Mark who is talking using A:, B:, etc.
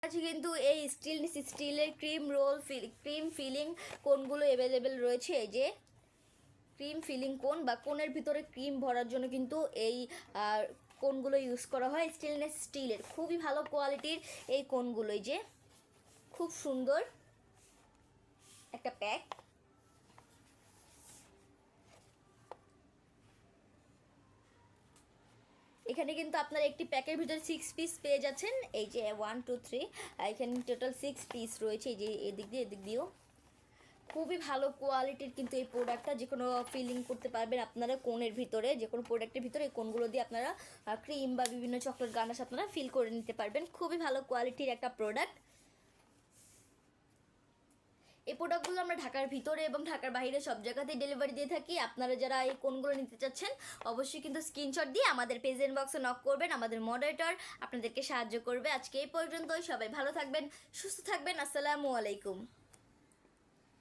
A: কাছে কিন্তু এই স্টিলের ক্রিম ফিলিং কোনগুলো অ্যাভেলেবেল রয়েছে। এই যে ক্রিম ফিলিং কোন বা কোনের ভিতরে ক্রিম ভরার জন্য কিন্তু এই কোনগুলো ইউজ করা হয়। স্টিলের খুবই ভালো কোয়ালিটির এই কোনগুলো, এই যে খুব সুন্দর একটা প্যাক। এখানে কিন্তু আপনারা একটি প্যাকের ভিতরে 6 পিস পেয়ে যাচ্ছেন। এই যে 1 2 3 এখানে টোটাল 6 পিস রয়েছে। এই যে এদিক দিয়েও খুবই ভালো কোয়ালিটির কিন্তু এই প্রোডাক্টটা যে কোনো ফিলিং করতে পারবেন আপনারা কোনের ভিতরে, যে কোনো প্রোডাক্টের ভিতরে এই কোনগুলো দিয়ে আপনারা ক্রিম বা বিভিন্ন চকলেট গানাশ আপনারা ফিল করে নিতে পারবেন। খুবই ভালো কোয়ালিটির একটা প্রোডাক্ট। এই প্রোডাক্টগুলো আমরা ঢাকার ভিতরে এবং ঢাকার বাইরে সব জায়গাতেই ডেলিভারি দিয়ে থাকি। আপনারা যারা এই কোনগুলো নিতে চাচ্ছেন অবশ্যই কিন্তু স্ক্রিনশট দিয়ে আমাদের পেজ ইনবক্সে নক করবেন, আমাদের মডারেটর আপনাদেরকে সাহায্য করবে। আজকে এই পর্যন্তই, সবাই ভালো থাকবেন, সুস্থ থাকবেন। আসসালামু আলাইকুম।